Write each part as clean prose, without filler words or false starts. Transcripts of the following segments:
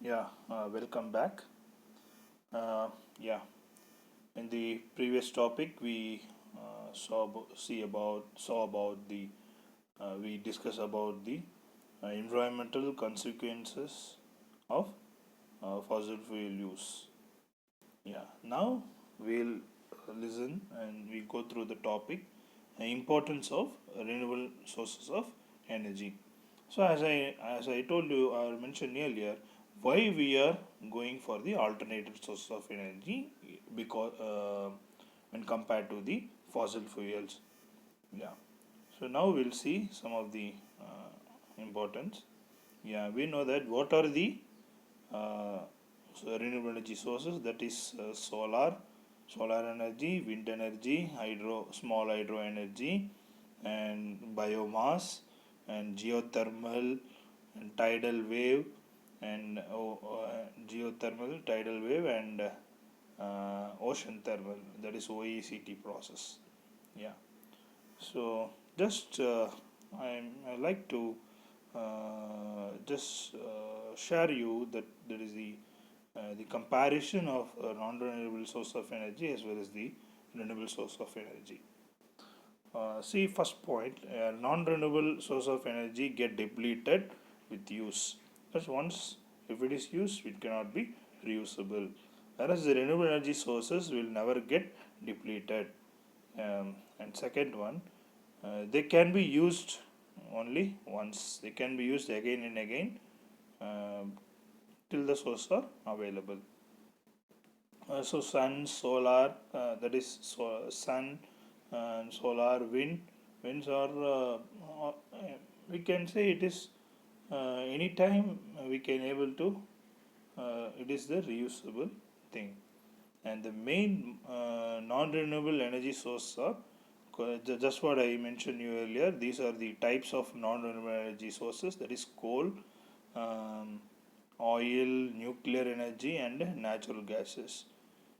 Welcome back. Uh, yeah, in the previous topic, we saw about the we discussed about the environmental consequences of fossil fuel use. Now we'll listen and we go through the topic, importance of renewable sources of energy. So as I told you or mentioned earlier, why we are going for the alternative source of energy because when compared to the fossil fuels. Yeah. So now we'll see some of the importance. We know that what are the uh, renewable energy sources, that is solar energy, wind energy, small hydro energy, and biomass, and geothermal, and tidal wave, and geothermal, tidal wave, and ocean thermal, that is OECT process. Yeah. So just I like to just share you that there is the comparison of non-renewable source of energy as well as the renewable source of energy. See, first point, non-renewable source of energy get depleted with use. But once if it is used, it cannot be reusable. Whereas the renewable energy sources will never get depleted. And second one, they can be used only once. They can be used again and again till the source are available. So sun, solar, that is sun and solar, winds are we can say it is anytime we can able to it is the reusable thing. And the main non-renewable energy source are just what I mentioned you earlier. These are the types of non-renewable energy sources, that is coal, um, oil, nuclear energy, and natural gases.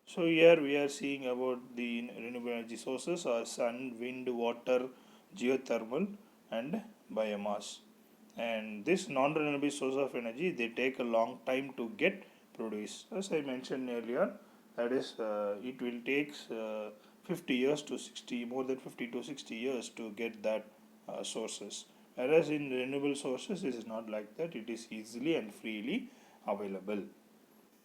So here we are seeing about the renewable energy sources are sun, wind, water, geothermal, and biomass. And this non-renewable source of energy, they take a long time to get produced. As I mentioned earlier, that is, it will take 50 years to 60, more than 50 to 60 years to get that sources. Whereas in renewable sources, it is not like that. It is easily and freely available.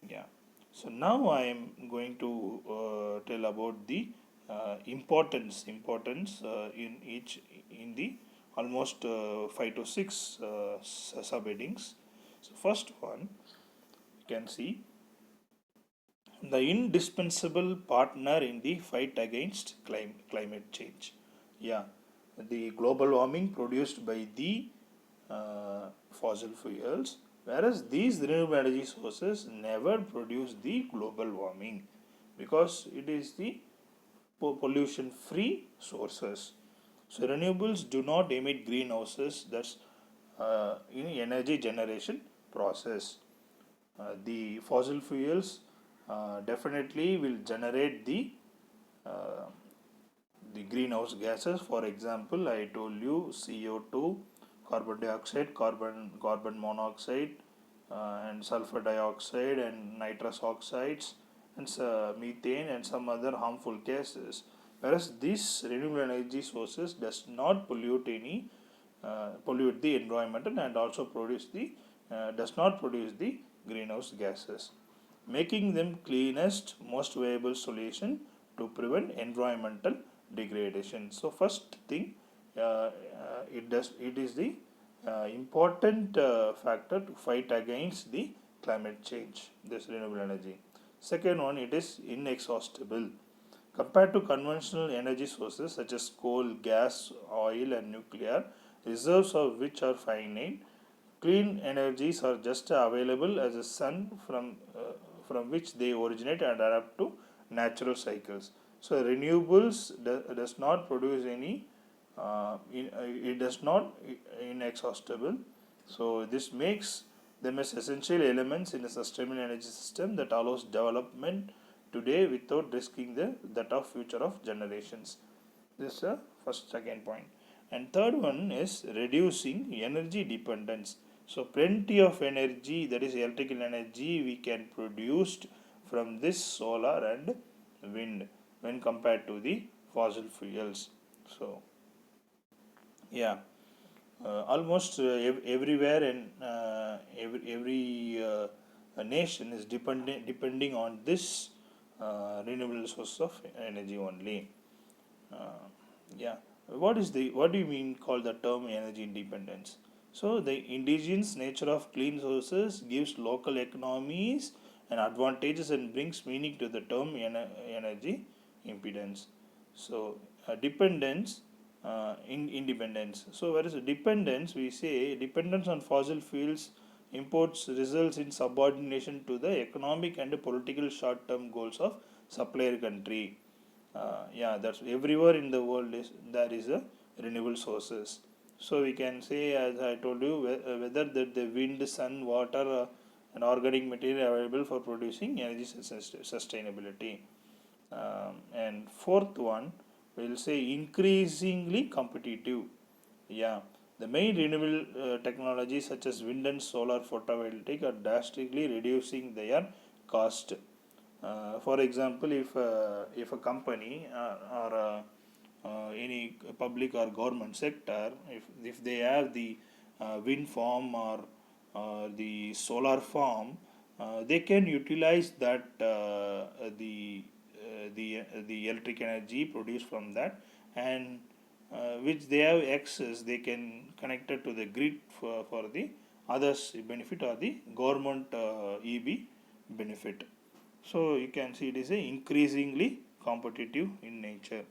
Yeah. So now I am going to tell about the importance in the almost 5 to 6 subheadings. So first one, you can see the indispensable partner in the fight against climate change. Yeah, the global warming produced by the fossil fuels, whereas these renewable energy sources never produce the global warming because it is the pollution free sources. So renewables do not emit greenhouses, that's in energy generation process. The fossil fuels definitely will generate uh, the greenhouse gases. For example, I told you CO2, carbon dioxide, carbon monoxide, and sulfur dioxide, and nitrous oxides, and methane, and some other harmful gases. Whereas these renewable energy sources does not pollute the environment, and also does not produce the greenhouse gases, making them cleanest, most viable solution to prevent environmental degradation. So first thing, it is the important factor to fight against the climate change, this renewable energy. Second one, it is inexhaustible. Compared to conventional energy sources such as coal, gas, oil, and nuclear, reserves of which are finite, clean energies are just available as a sun from which they originate and adapt to natural cycles. So renewables does not produce any, it does not inexhaustible. So this makes them as essential elements in a sustainable energy system that allows development today without risking that of future of generations. This is the first second point. And third one is reducing energy dependence. So plenty of energy, that is electrical energy, we can produce from this solar and wind when compared to the fossil fuels. So yeah, almost everywhere and every nation is depending on this renewable source of energy only. Uh, yeah. What do you mean call the term energy independence? So the indigenous nature of clean sources gives local economies and advantages and brings meaning to the term energy impedance. So dependence in independence. So whereas dependence, we say dependence on fossil fuels imports results in subordination to the economic and political short-term goals of supplier country. Yeah, that's everywhere in the world is there is a renewable sources. So we can say, as I told you, whether that the wind, sun, water, and organic material available for producing energy sustainability. And fourth one, we'll say increasingly competitive. Yeah, the main renewable technologies such as wind and solar photovoltaic are drastically reducing their cost. For example, if a company or any public or government sector, if they have the wind farm or the solar farm, they can utilize that the electric energy produced from that, and which they have excess, they can connect it to the grid for the others benefit or the government EB benefit. So you can see it is a increasingly competitive in nature.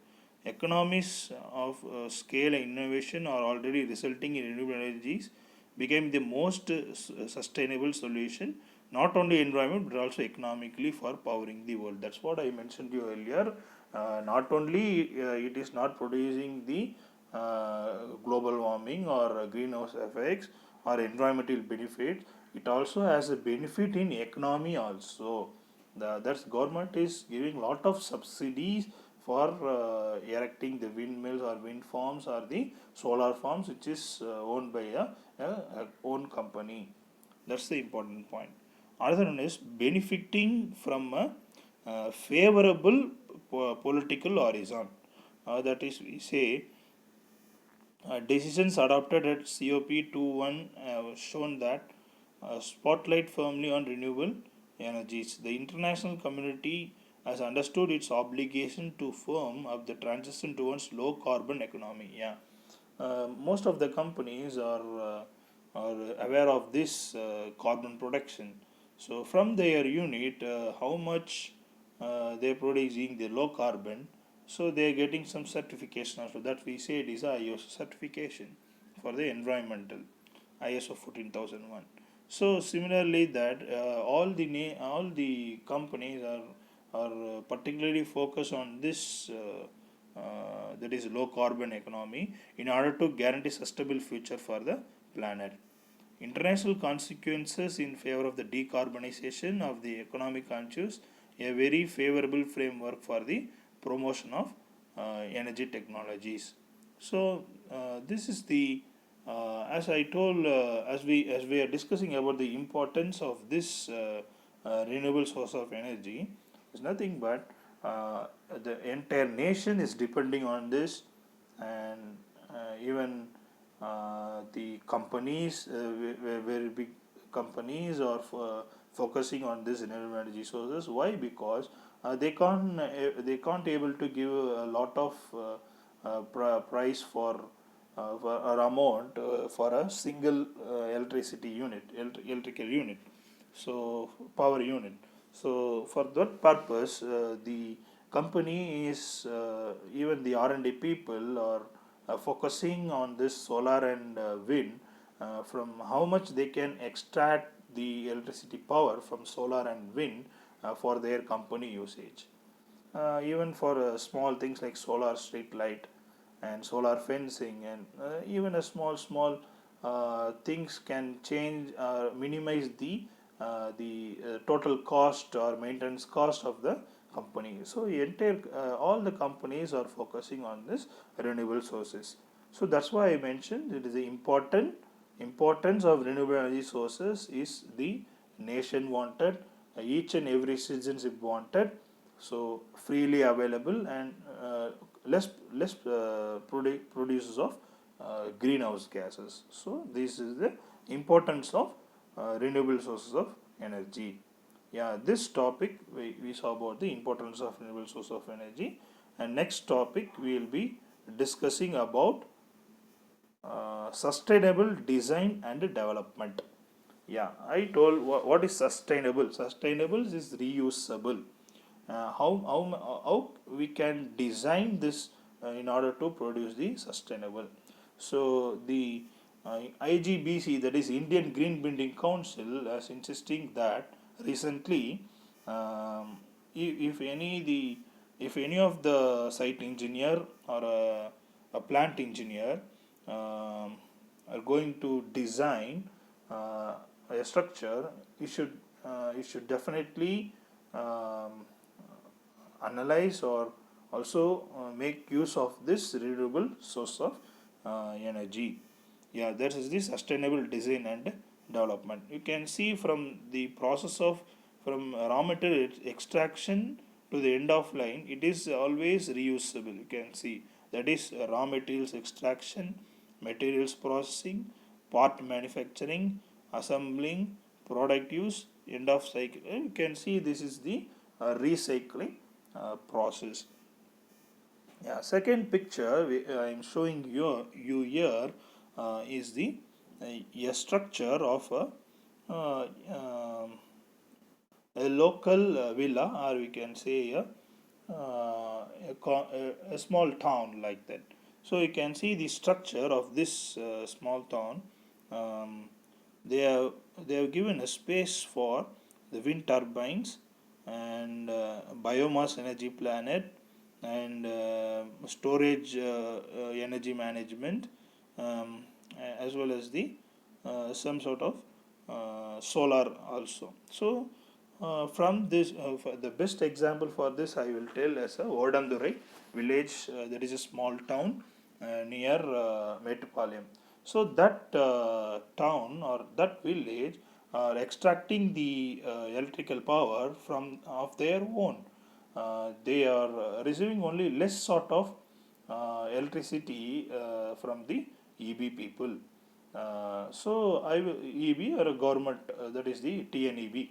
Economies of scale and innovation are already resulting in renewable energies became the most sustainable solution, not only environment but also economically for powering the world. That's what I mentioned to you earlier. Not only it is not producing the global warming or greenhouse effects or environmental benefits, it also has a benefit in economy also. That's government is giving lot of subsidies for erecting the windmills or wind farms or the solar farms, which is owned by a own company. That's the important point. Another one is benefiting from a favorable political horizon. That is, we say decisions adopted at COP21 have shown that spotlight firmly on renewable energies. The international community has understood its obligation to firm up the transition towards low carbon economy. Yeah, most of the companies are aware of this carbon production. So from their unit, how much they're producing the low carbon, so they're getting some certification. Also that we say it is a ISO certification for the environmental, ISO 14001. So similarly that all the companies are particularly focused on this that is low carbon economy in order to guarantee sustainable future for the planet. International consequences in favor of the decarbonization of the economic conscious, a very favorable framework for the promotion of energy technologies. So this is the as I told as we are discussing about the importance of this renewable source of energy, is nothing but the entire nation is depending on this, and even the companies, very big companies are focusing on this renewable energy sources. Why? Because they can't able to give a lot of price for or amount for a single electricity unit, electrical unit, so power unit. So for that purpose, the company is even the R&D people are focusing on this solar and wind, from how much they can extract the electricity power from solar and wind for their company usage. Even for small things like solar street light and solar fencing, and even a small things can change minimize the total cost or maintenance cost of the company. So entire all the companies are focusing on this renewable sources. So that's why I mentioned it is important importance of renewable energy sources is the nation wanted, each and every citizenship wanted, so freely available and less produces of greenhouse gases. So this is the importance of renewable sources of energy. Yeah, this topic we saw about the importance of renewable source of energy, and next topic we will be discussing about sustainable design and development. Yeah, I told what is sustainable. Sustainable is reusable. How we can design this in order to produce the sustainable. So the IGBC, that is Indian Green Building Council, is insisting that recently, if any if any of the site engineer or a plant engineer are going to design a structure, you should definitely um, analyze or also make use of this renewable source of energy. Yeah, that is the sustainable design and development. You can see from the process of from raw material extraction to the end of line, it is always reusable. You can see that is raw materials extraction, materials processing, part manufacturing, assembling, product use, end of cycle. You can see this is the recycling process. Yeah, second picture I am showing you here is the a structure of a local villa, or we can say a small town like that. So you can see the structure of this small town. Um, they have they have given a space for the wind turbines and biomass energy planet and storage energy management, um, as well as the some sort of solar also. So from this, the best example for this I will tell as a Odandurai village. That is a small town near Mettupalayam. So that town or that village are extracting the electrical power from of their own. They are receiving only less sort of electricity from the EB people. EB or a government, that is the TNEB.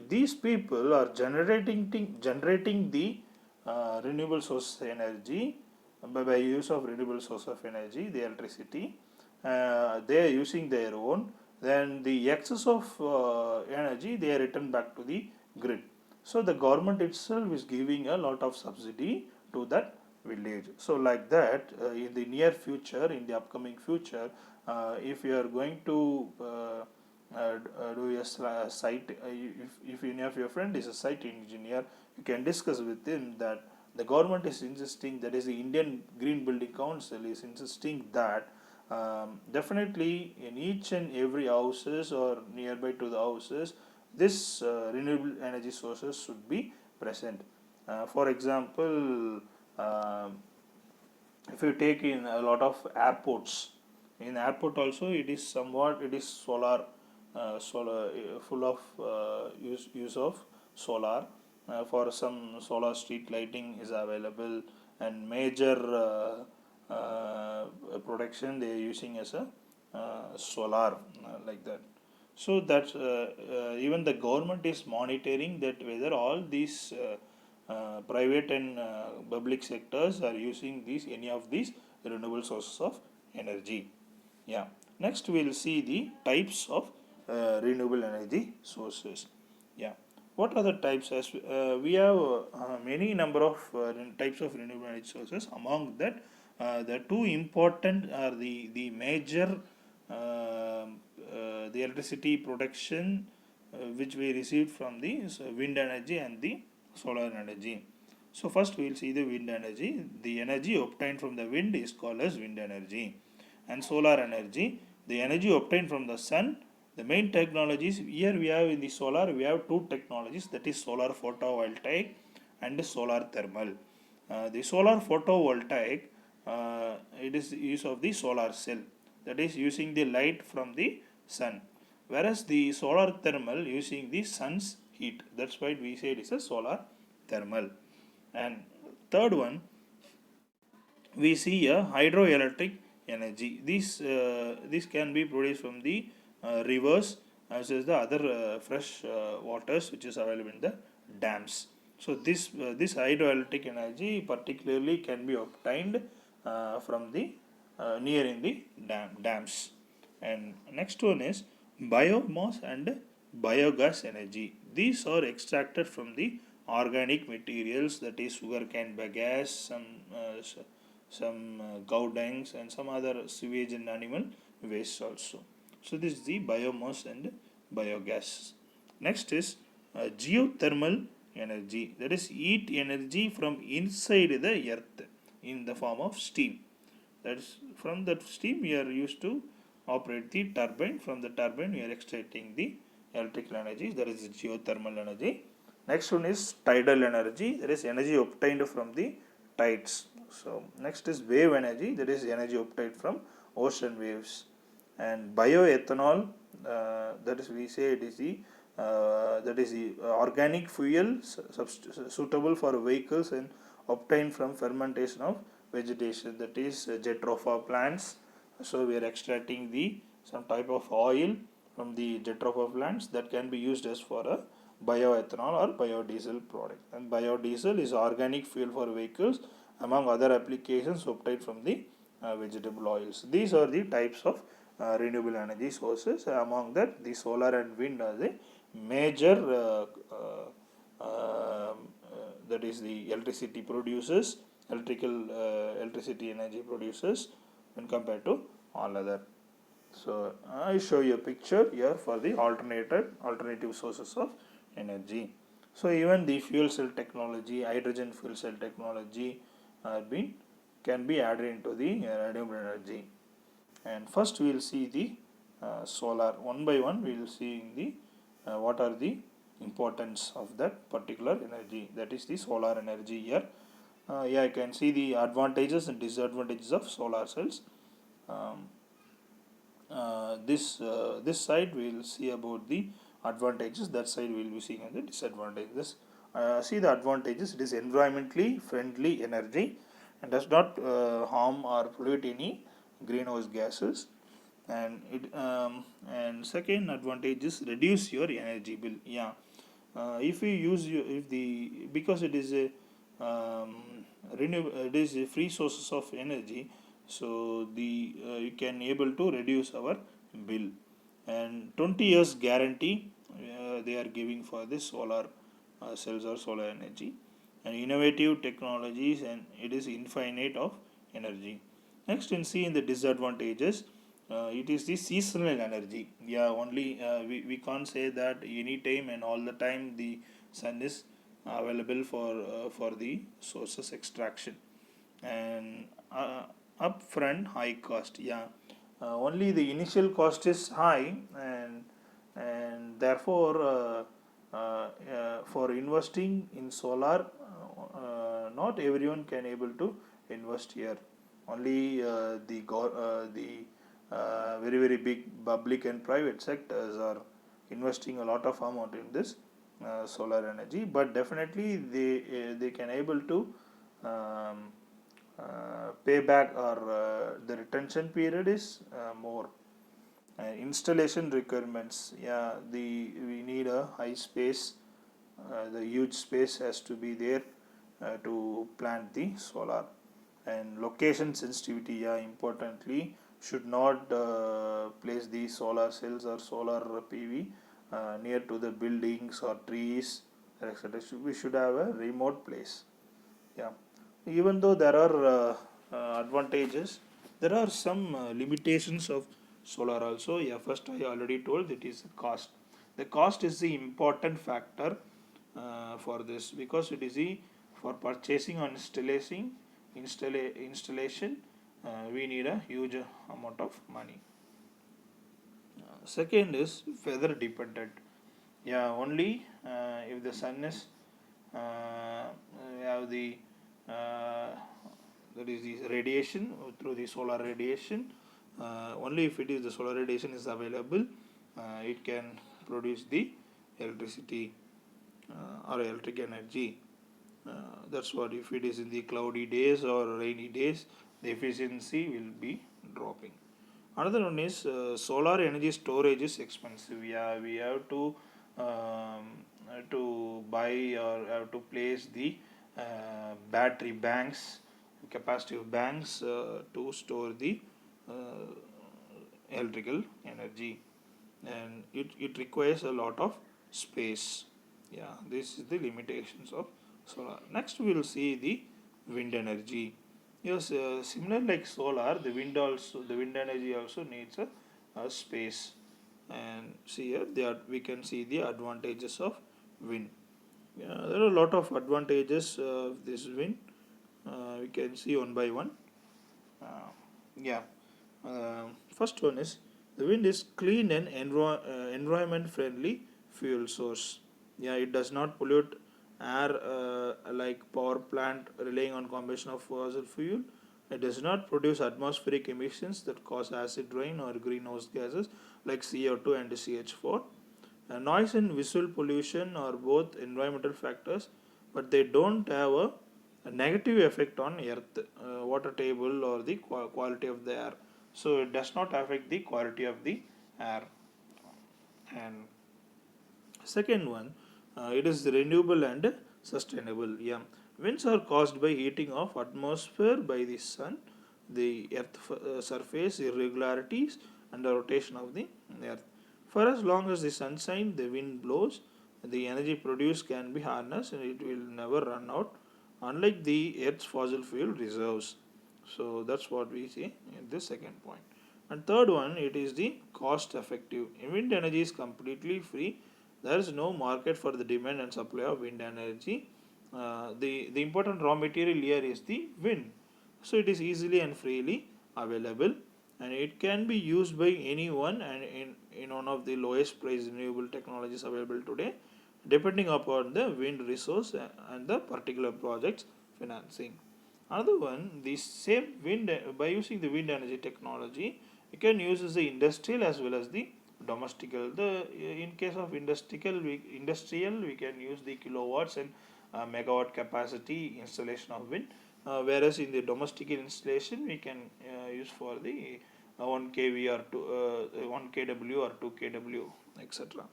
These people are generating the renewable source energy by use of renewable source of energy, the electricity. They are using their own. Then the excess of energy they are returned back to the grid. So the government itself is giving a lot of subsidy to that village. So like that, in the near future, in the upcoming future, if you are going to do a site, if any of your friend is a site engineer, you can discuss with him that the government is insisting, that is the Indian Green Building Council is insisting that definitely in each and every houses or nearby to the houses, this renewable energy sources should be present. For example, if you take in a lot of airports, in airport also it is somewhat, it is solar full of use of solar. For some solar street lighting is available, and major production they are using as a solar, like that. So that even the government is monitoring that whether all these private and public sectors are using these any of these renewable sources of energy. Yeah. Next, we will see the types of renewable energy sources. Yeah. What are the types? As we have many number of types of renewable energy sources. Among that, the two important are the major the electricity production which we received from the wind energy and the solar energy. So first we will see the wind energy. The energy obtained from the wind is called as wind energy. And solar energy, the energy obtained from the sun. The main technologies here we have in the solar, we have two technologies, that is solar photovoltaic and solar thermal. The solar photovoltaic, it is the use of the solar cell, that is using the light from the sun, whereas the solar thermal using the sun's heat. That's why we say it is a solar thermal. And third one, we see a hydroelectric energy. This can be produced from the rivers as well as the other fresh waters which is available in the dams. So this hydroelectric energy particularly can be obtained from the nearing the dams. And next one is biomass and biogas energy. These are extracted from the organic materials, that is sugarcane bagasse, some cow dungs, and some other sewage and animal waste also. So this is the biomass and biogas. Next is geothermal energy, that is heat energy from inside the earth in the form of steam. That is, from that steam we are used to operate the turbine. From the turbine we are extracting the electrical energy, that is geothermal energy. Next one is tidal energy, that is energy obtained from the tides. So next is wave energy, that is energy obtained from ocean waves. And bioethanol, that is we say it is the organic fuel suitable for vehicles and obtained from fermentation of vegetation, that is jatropha plants. So we are extracting the some type of oil from the jatropha plants that can be used as for a bioethanol or biodiesel product. And biodiesel is organic fuel for vehicles among other applications obtained from the vegetable oils. These are the types of renewable energy sources. Among that, the solar and wind are the major that is the electricity producers, electricity energy producers when compared to all other. So I show you a picture here for the alternative sources of energy. So even the fuel cell technology, hydrogen fuel cell technology can be added into the renewable energy. And first we will see the solar. One by one we will see the what are the importance of that particular energy, that is the solar energy here. Yeah, you can see the advantages and disadvantages of solar cells. Um, this side we will see about the advantages, that side we will be seeing the disadvantages. See the advantages: it is environmentally friendly energy and does not harm or pollute any greenhouse gases. And second advantage is reduce your energy bill. Yeah, if you use if the because it is a it is a free sources of energy, so the you can able to reduce our bill. And 20 years guarantee they are giving for this solar cells or solar energy, and innovative technologies, and it is infinite of energy. Next, in see in the disadvantages, it is the seasonal energy. Yeah, only we can't say that any time and all the time the sun is available for the sources extraction. And upfront high cost. Yeah, only the initial cost is high, and therefore for investing in solar, not everyone can able to invest here. Only the very big public and private sectors are investing a lot of amount in this solar energy, but definitely they can able to um, payback, or the retention period is more. Installation requirements, yeah, we need a high space, the huge space has to be there to plant the solar. And location sensitivity, yeah, importantly, should not place the solar cells or solar PV near to the buildings or trees, etc. We should have a remote place. Yeah, even though there are advantages, there are some limitations of solar also. Yeah, first I already told it is cost. The cost is the important factor for this, because it is the for purchasing or installation we need a huge amount of money. Second is weather dependent. Yeah, only if the sun is we have the uh, that is the radiation through the solar radiation. Only if it is the solar radiation is available, it can produce the electricity or electric energy. That's what, if it is in the cloudy days or rainy days, the efficiency will be dropping. Another one is solar energy storage is expensive. Yeah, we have to buy or have to place the battery banks, capacitive banks to store the uh, electrical energy, and it requires a lot of space. Yeah, this is the limitations of solar. Next we will see the wind energy. Yes, similar like solar, the wind energy also needs a space. And see here, we can see the advantages of wind. Yeah, there are a lot of advantages of this wind. We can see one by one. Uh, yeah. First one is, the wind is clean and environment friendly fuel source. Yeah, it does not pollute air like power plant relying on combustion of fossil fuel. It does not produce atmospheric emissions that cause acid rain or greenhouse gases like CO2 and CH4. Noise and visual pollution are both environmental factors, but they don't have a negative effect on earth, water table, or the quality of the air. So it does not affect the quality of the air. And second one, it is renewable and sustainable. Yeah, winds are caused by heating of atmosphere by the sun, the earth surface irregularities, and the rotation of the earth. For as long as the sun shines, the wind blows, the energy produced can be harnessed and it will never run out, unlike the earth's fossil fuel reserves. So that's what we see in this second point. And third one, it is the cost effective. Wind energy is completely free. There is no market for the demand and supply of wind energy. The important raw material here is the wind. So it is easily and freely available, and it can be used by anyone, and in one of the lowest price renewable technologies available today, depending upon the wind resource and the particular project's financing. Another one, the same wind, by using the wind energy technology, you can use the industrial as well as the domestical. The in case of industrial, we can use the kilowatts and megawatt capacity installation of wind. Whereas in the domestic installation, we can use for the 1 kV or 1 kW or 2 kW, etc.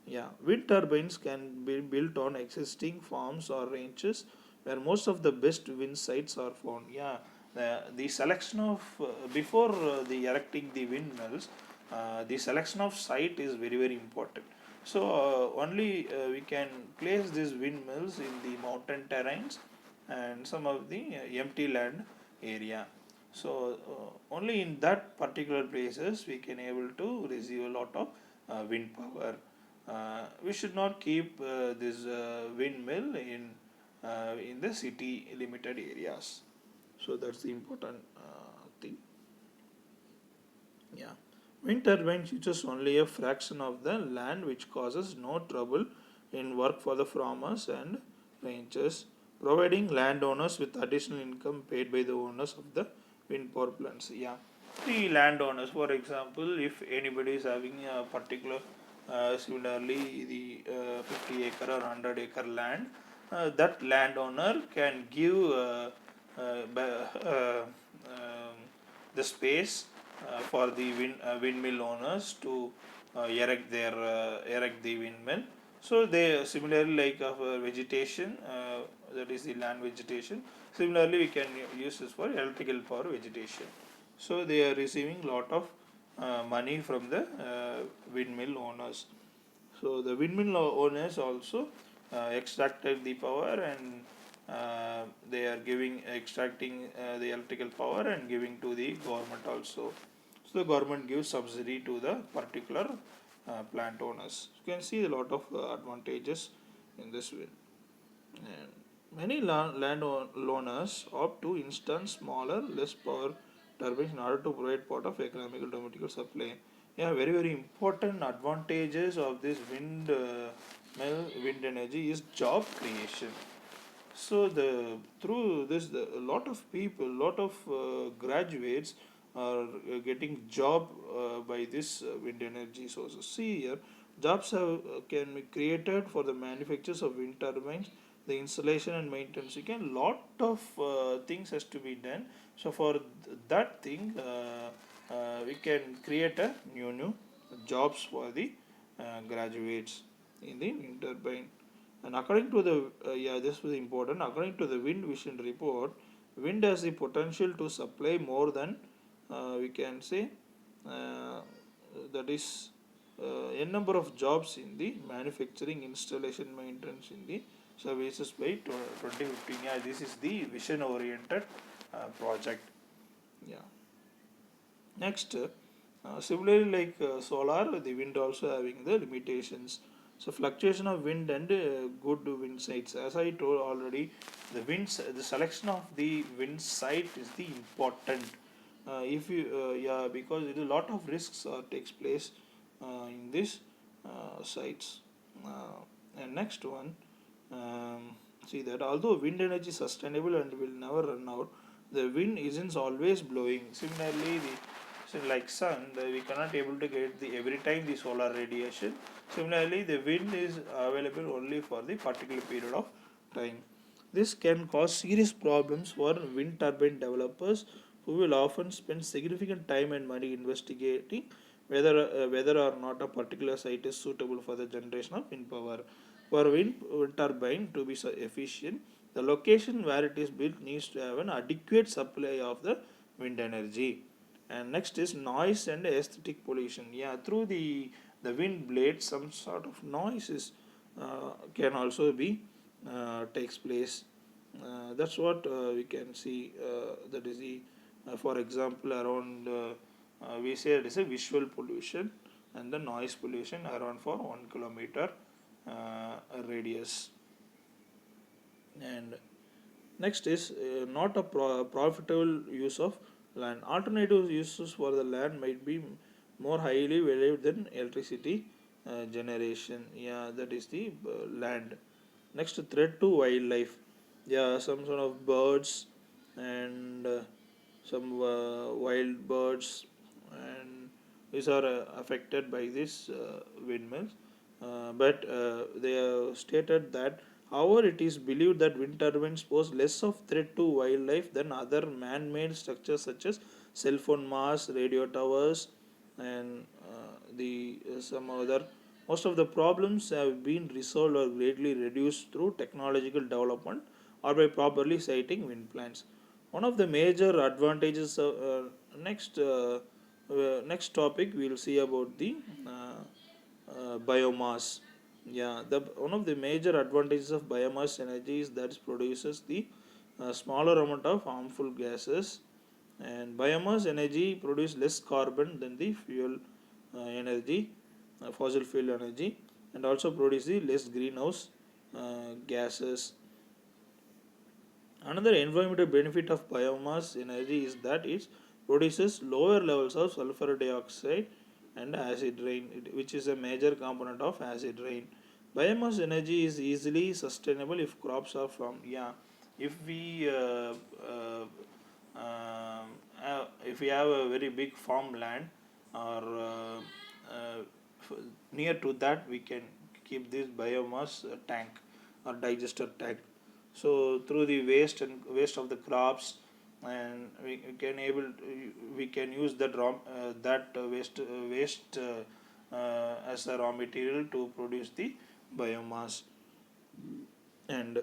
Yeah, wind turbines can be built on existing farms or ranches where most of the best wind sites are found. Yeah, the selection of before the erecting the windmills, the selection of site is very very important. So only we can place these windmills in the mountain terrains and some of the empty land area. So only in that particular places we can able to receive a lot of wind power. We should not keep this windmill in the city limited areas. So that's the important thing. Yeah, wind turbines uses only a fraction of the land, which causes no trouble in work for the farmers and ranchers, providing landowners with additional income paid by the owners of the wind power plants. Yeah, the landowners, for example, if anybody is having a particular similarly the 50 acre or 100-acre land, that landowner can give the space for the windmill owners to erect the windmill. So they similarly like vegetation, that is the land vegetation. Similarly, we can use this for electrical power vegetation. So they are receiving lot of money from the windmill owners. So the windmill owners also extracted the power, and they are giving extracting the electrical power and giving to the government also. So the government gives subsidy to the particular plant owners. You can see a lot of advantages in this way. And many landowners opt to install smaller, less power turbines in order to provide part of economical domestic supply. Yeah, very very important advantages of this wind energy is job creation. So through this, a lot of people, lot of graduates are getting job by this wind energy sources. See here, jobs can be created for the manufacturers of wind turbines, the installation and maintenance. Again, lot of things has to be done. So for that thing, we can create a new jobs for the graduates in the wind turbine. And according to the this was important. According to the Wind Vision report, wind has the potential to supply more than we can say uh, that is n number of jobs in the manufacturing, installation, maintenance in the services by 2015. Yeah, this is the vision oriented project. Yeah. Next, similarly like solar, the wind also having the limitations. So fluctuation of wind and good wind sites. As I told already, the selection of the wind site is the important. If you yeah, because it, a lot of risks takes place in this sites. And next one, see that although wind energy is sustainable and will never run out, the wind isn't always blowing. Similarly, like sun, we cannot able to get the every time the solar radiation. Similarly, the wind is available only for the particular period of time. This can cause serious problems for wind turbine developers who will often spend significant time and money investigating whether or not a particular site is suitable for the generation of wind power. For wind turbine to be efficient, the location where it is built needs to have an adequate supply of the wind energy. And next is noise and aesthetic pollution. Yeah, through the wind blade, some sort of noises can also be takes place. That's what we can see. That is the, for example, around we say it is a visual pollution and the noise pollution around for 1 kilometer radius. And next is not a profitable use of land. Alternative uses for the land might be more highly valued than electricity generation. Yeah, that is the land. Next, threat to wildlife. Yeah, some sort of birds and some wild birds, and these are affected by these windmills. But they have stated that, however, it is believed that wind turbines pose less of threat to wildlife than other man-made structures such as cell phone masts, radio towers, and the some other. Most of the problems have been resolved or greatly reduced through technological development or by properly siting wind plants. One of the major advantages of next topic we will see about the biomass. Yeah, the one of the major advantages of biomass energy is that it produces the smaller amount of harmful gases, and biomass energy produces less carbon than the fuel energy, fossil fuel energy, and also produces less greenhouse gases. Another environmental benefit of biomass energy is that it produces lower levels of sulfur dioxide and acid rain, which is a major component of acid rain. Biomass energy is easily sustainable if crops are farmed. Yeah, if we if we have a very big farmland or near to that, we can keep this biomass tank or digester tank. So through the waste of the crops, and we can use that waste as a raw material to produce the biomass. And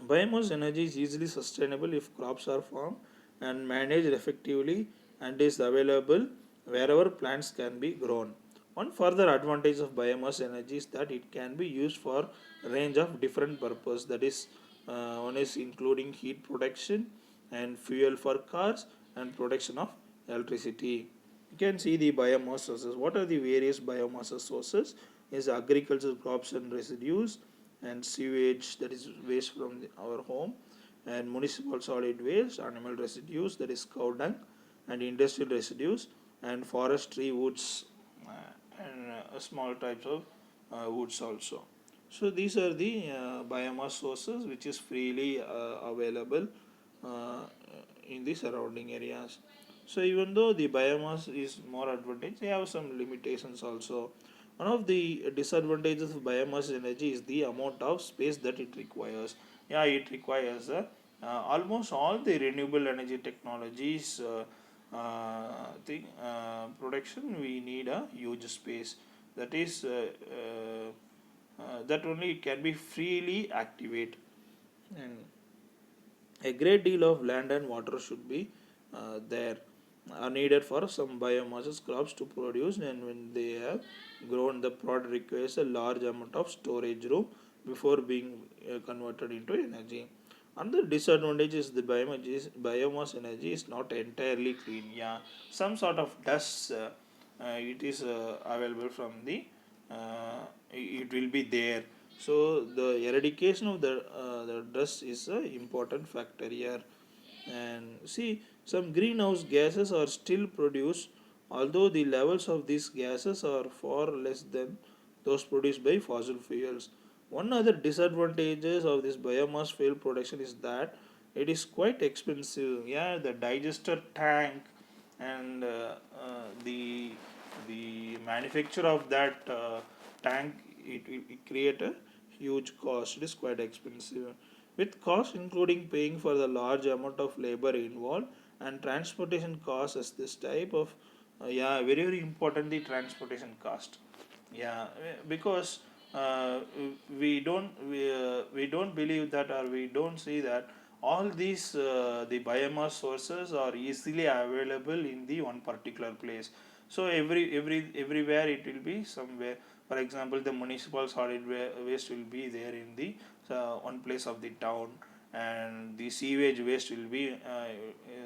biomass energy is easily sustainable if crops are farmed and managed effectively and is available wherever plants can be grown. One further advantage of biomass energy is that it can be used for a range of different purposes. That is, one is including heat production and fuel for cars and production of electricity. You can see the biomass sources. What are the various biomass sources? Is agricultural crops and residues, and sewage, that is waste from our home, and municipal solid waste, animal residues, that is cow dung, and industrial residues, and forestry woods, and small types of woods also. So these are the biomass sources which is freely available uh, in the surrounding areas. So even though the biomass is more advantage, they have some limitations also. One of the disadvantages of biomass energy is the amount of space that it requires. Yeah, it requires almost all the renewable energy technologies. Production, we need a huge space, that is that only can be freely activate, and a great deal of land and water should be there are needed for some biomass crops to produce, and when they have grown, the product requires a large amount of storage room before being converted into energy. Another disadvantage is the biomass energy is not entirely clean. Yeah, some sort of dust it is available from it will be there. So the eradication of the dust is an important factor here. And see, some greenhouse gases are still produced, although the levels of these gases are far less than those produced by fossil fuels. One other disadvantages of this biomass fuel production is that it is quite expensive. Yeah, the digester tank and the manufacture of that tank, it create a huge cost. It is quite expensive, with costs including paying for the large amount of labor involved and transportation costs as this type of yeah, very very important, the transportation cost. Yeah, because we don't believe that, or we don't see that all these the biomass sources are easily available in the one particular place. So everywhere it will be somewhere. For example, the municipal solid waste will be there in the one place of the town, and the sewage waste will be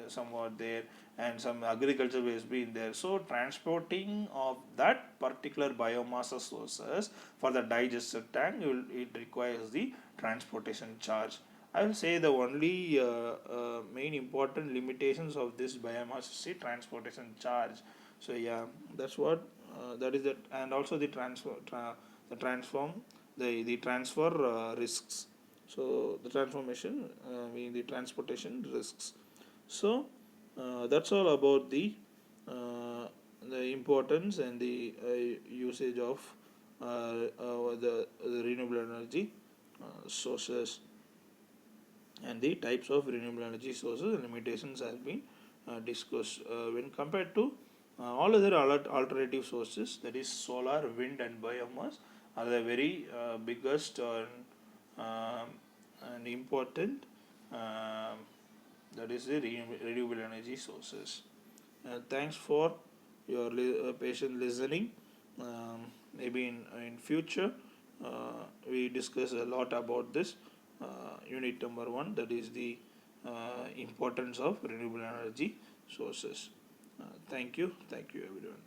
somewhat there, and some agriculture waste be in there. So transporting of that particular biomass sources for the digester tank, it requires the transportation charge. I will say the only main important limitations of this biomass is the transportation charge. So yeah, that's what that is that, and also the the transform the transfer risks. So the transformation, mean the transportation risks. So that's all about the importance and the usage of the renewable energy sources, and the types of renewable energy sources and limitations have been discussed when compared to all other alternative sources, that is solar, wind and biomass are the very biggest um, and important, um, that is the renewable energy sources. Thanks for your patient listening. Um, Maybe in future we discuss a lot about this unit number one, that is the importance of renewable energy sources. Thank you everyone.